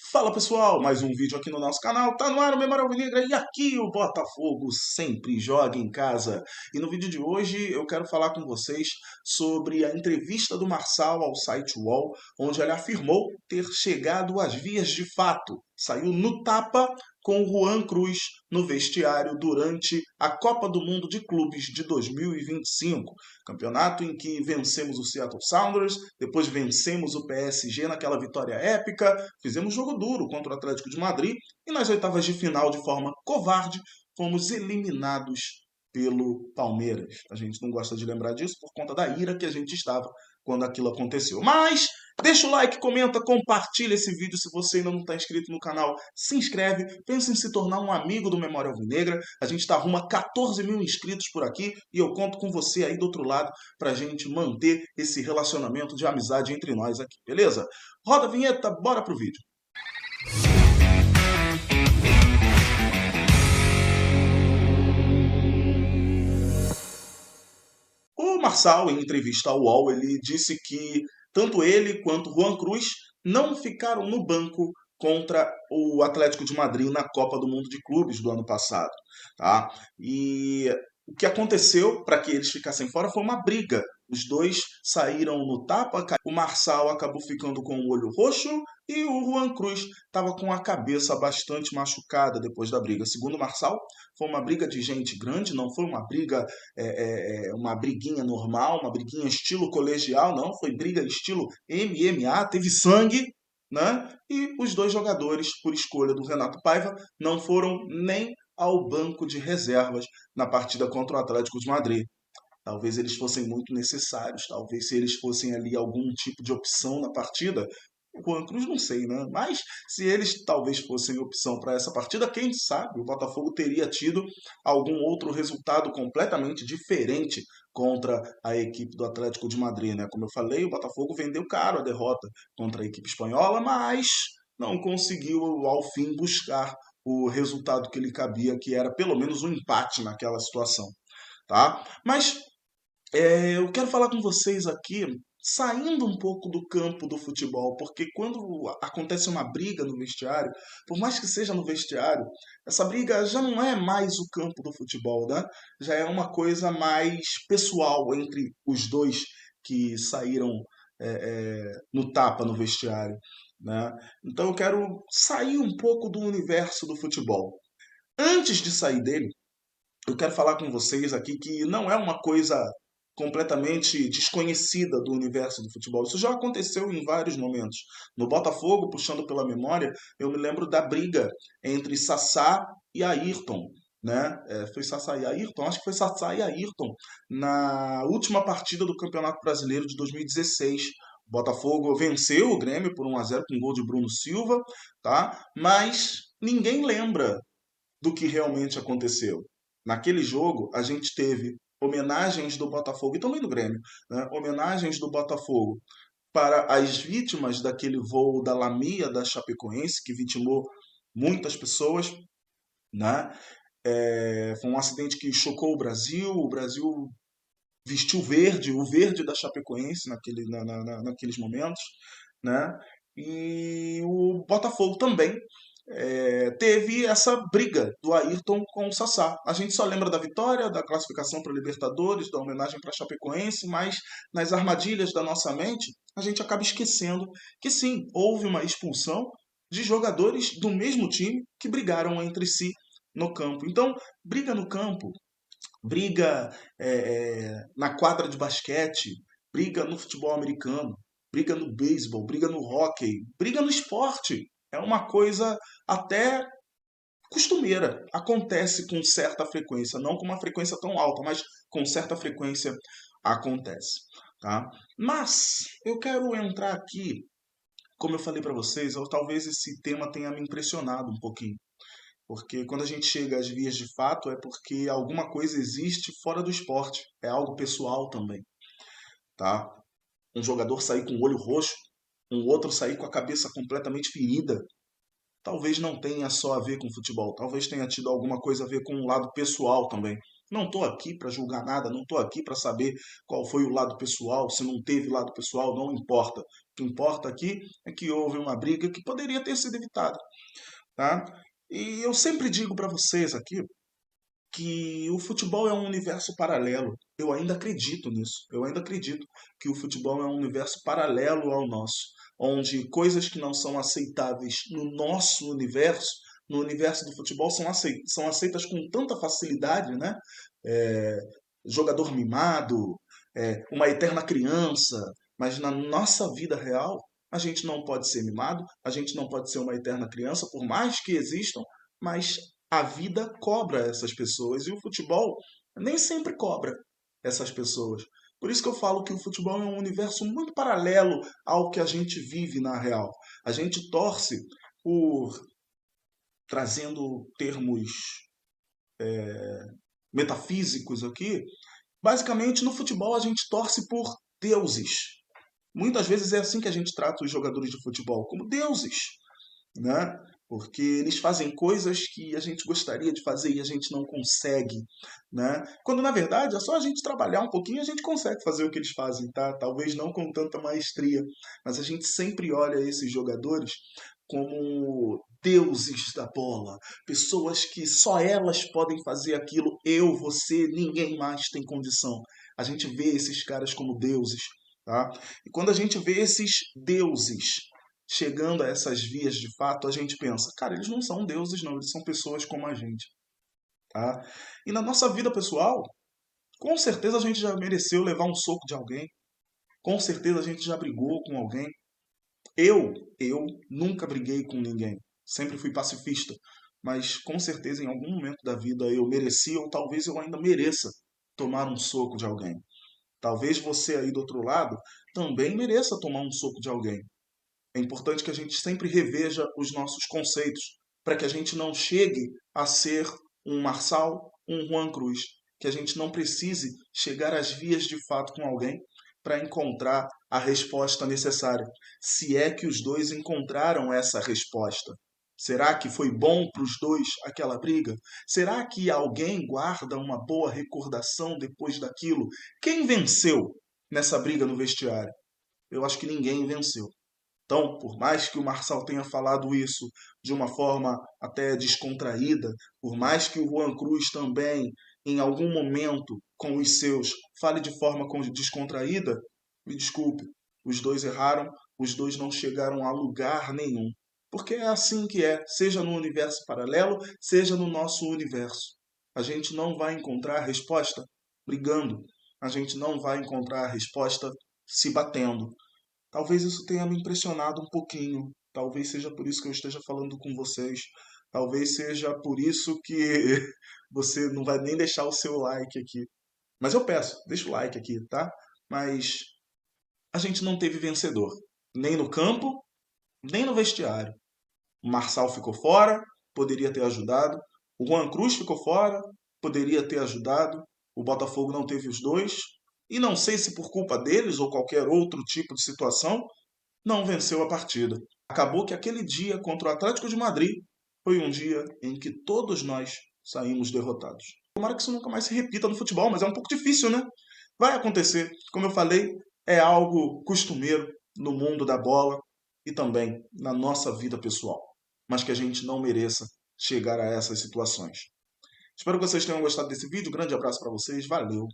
Fala pessoal, mais um vídeo aqui no nosso canal, tá no ar o Memória Alvinegra e aqui o Botafogo sempre joga em casa. E no vídeo de hoje eu quero falar com vocês sobre a entrevista do Marçal ao site UOL, onde ele afirmou ter chegado às vias de fato. Saiu no tapa com o Juan Cruz no vestiário durante a Copa do Mundo de Clubes de 2025. Campeonato em que vencemos o Seattle Sounders, depois vencemos o PSG naquela vitória épica, fizemos jogo duro contra o Atlético de Madrid e nas oitavas de final, de forma covarde, fomos eliminados pelo Palmeiras. A gente não gosta de lembrar disso por conta da ira que a gente estava quando aquilo aconteceu. Mas deixa o like, comenta, compartilha esse vídeo. Se você ainda não está inscrito no canal, se inscreve. Pensa em se tornar um amigo do Memória Alvinegra. A gente está rumo a 14 mil inscritos por aqui e eu conto com você aí do outro lado para a gente manter esse relacionamento de amizade entre nós aqui, beleza? Roda a vinheta, bora pro vídeo. O Marçal, em entrevista ao UOL, ele disse que tanto ele quanto Juan Cruz não ficaram no banco contra o Atlético de Madrid na Copa do Mundo de Clubes do ano passado, tá? E o que aconteceu para que eles ficassem fora foi uma briga. Os dois saíram no tapa, o Marçal acabou ficando com o olho roxo e o Juan Cruz estava com a cabeça bastante machucada depois da briga. Segundo o Marçal, foi uma briga de gente grande, não foi uma briga uma briguinha normal, uma briguinha estilo colegial, não, foi briga estilo MMA, teve sangue, né? E os dois jogadores, por escolha do Renato Paiva, não foram nem ao banco de reservas na partida contra o Atlético de Madrid. Talvez eles fossem muito necessários, talvez se eles fossem ali algum tipo de opção na partida, o Juan Cruz não sei, né? Mas se eles talvez fossem opção para essa partida, quem sabe o Botafogo teria tido algum outro resultado completamente diferente contra a equipe do Atlético de Madrid, né? Como eu falei, o Botafogo vendeu caro a derrota contra a equipe espanhola, mas não conseguiu ao fim buscar o resultado que lhe cabia, que era pelo menos um empate naquela situação, tá? Mas eu quero falar com vocês aqui, saindo um pouco do campo do futebol, porque quando acontece uma briga no vestiário, por mais que seja no vestiário, essa briga já não é mais o campo do futebol, né? Já é uma coisa mais pessoal entre os dois que saíram no tapa no vestiário, né? Então eu quero sair um pouco do universo do futebol. Antes de sair dele, eu quero falar com vocês aqui que não é uma coisa completamente desconhecida do universo do futebol. Isso já aconteceu em vários momentos. No Botafogo, puxando pela memória, eu me lembro da briga entre Sassá e Ayrton. Né? Foi Sassá e Ayrton? Acho que foi Sassá e Ayrton na última partida do Campeonato Brasileiro de 2016. O Botafogo venceu o Grêmio por 1-0 com um gol de Bruno Silva, tá? Mas ninguém lembra do que realmente aconteceu. Naquele jogo, a gente teve homenagens do Botafogo e também do Grêmio, né? Homenagens do Botafogo para as vítimas daquele voo da Lamia da Chapecoense, que vitimou muitas pessoas, né? Foi um acidente que chocou o Brasil vestiu verde, o verde da Chapecoense naqueles momentos, né? E o Botafogo também teve essa briga do Ayrton com o Sassá. A gente só lembra da vitória, da classificação para a Libertadores, da homenagem para a Chapecoense, mas nas armadilhas da nossa mente, a gente acaba esquecendo que sim, houve uma expulsão de jogadores do mesmo time que brigaram entre si no campo. Então, briga no campo, briga na quadra de basquete, briga no futebol americano, briga no beisebol, briga no hóquei, briga no esporte. É uma coisa até costumeira. Acontece com certa frequência, não com uma frequência tão alta, mas com certa frequência acontece. Tá? Mas eu quero entrar aqui, como eu falei para vocês, talvez esse tema tenha me impressionado um pouquinho. Porque quando a gente chega às vias de fato é porque alguma coisa existe fora do esporte. É algo pessoal também, tá? Um jogador sair com o olho roxo, um outro sair com a cabeça completamente ferida, talvez não tenha só a ver com futebol. Talvez tenha tido alguma coisa a ver com um lado pessoal também. Não estou aqui para julgar nada, não estou aqui para saber qual foi o lado pessoal, se não teve lado pessoal, não importa. O que importa aqui é que houve uma briga que poderia ter sido evitada, tá? E eu sempre digo para vocês aqui que o futebol é um universo paralelo. Eu ainda acredito nisso. Eu ainda acredito que o futebol é um universo paralelo ao nosso, onde coisas que não são aceitáveis no nosso universo, no universo do futebol, são aceitas com tanta facilidade, né? É, jogador mimado, uma eterna criança, mas na nossa vida real a gente não pode ser mimado, a gente não pode ser uma eterna criança, por mais que existam, mas a vida cobra essas pessoas e o futebol nem sempre cobra essas pessoas. Por isso que eu falo que o futebol é um universo muito paralelo ao que a gente vive na real. A gente torce por, trazendo termos metafísicos aqui, basicamente no futebol a gente torce por deuses. Muitas vezes é assim que a gente trata os jogadores de futebol, como deuses, né? Porque eles fazem coisas que a gente gostaria de fazer e a gente não consegue, né? Quando na verdade é só a gente trabalhar um pouquinho e a gente consegue fazer o que eles fazem, tá? Talvez não com tanta maestria, mas a gente sempre olha esses jogadores como deuses da bola, pessoas que só elas podem fazer aquilo, eu, você, ninguém mais tem condição. A gente vê esses caras como deuses, tá? E quando a gente vê esses deuses chegando a essas vias de fato, a gente pensa, cara, eles não são deuses, não, eles são pessoas como a gente, tá? E na nossa vida pessoal, com certeza a gente já mereceu levar um soco de alguém, com certeza a gente já brigou com alguém. Eu nunca briguei com ninguém, sempre fui pacifista, mas com certeza em algum momento da vida eu mereci ou talvez eu ainda mereça tomar um soco de alguém. Talvez você aí do outro lado também mereça tomar um soco de alguém. É importante que a gente sempre reveja os nossos conceitos, para que a gente não chegue a ser um Marçal, um Juan Cruz, que a gente não precise chegar às vias de fato com alguém para encontrar a resposta necessária. Se é que os dois encontraram essa resposta. Será que foi bom para os dois aquela briga? Será que alguém guarda uma boa recordação depois daquilo? Quem venceu nessa briga no vestiário? Eu acho que ninguém venceu. Então, por mais que o Marçal tenha falado isso de uma forma até descontraída, por mais que o Juan Cruz também, em algum momento, com os seus, fale de forma descontraída, me desculpe, os dois erraram, os dois não chegaram a lugar nenhum. Porque é assim que é, seja no universo paralelo, seja no nosso universo. A gente não vai encontrar a resposta brigando, a gente não vai encontrar a resposta se batendo. Talvez isso tenha me impressionado um pouquinho. Talvez seja por isso que eu esteja falando com vocês. Talvez seja por isso que você não vai nem deixar o seu like aqui. Mas eu peço, deixa o like aqui, tá? Mas a gente não teve vencedor. Nem no campo, nem no vestiário. O Marçal ficou fora, poderia ter ajudado. O Juan Cruz ficou fora, poderia ter ajudado. O Botafogo não teve os dois. E não sei se por culpa deles ou qualquer outro tipo de situação, não venceu a partida. Acabou que aquele dia contra o Atlético de Madrid foi um dia em que todos nós saímos derrotados. Tomara que isso nunca mais se repita no futebol, mas é um pouco difícil, né? Vai acontecer. Como eu falei, é algo costumeiro no mundo da bola e também na nossa vida pessoal. Mas que a gente não mereça chegar a essas situações. Espero que vocês tenham gostado desse vídeo. Grande abraço para vocês. Valeu!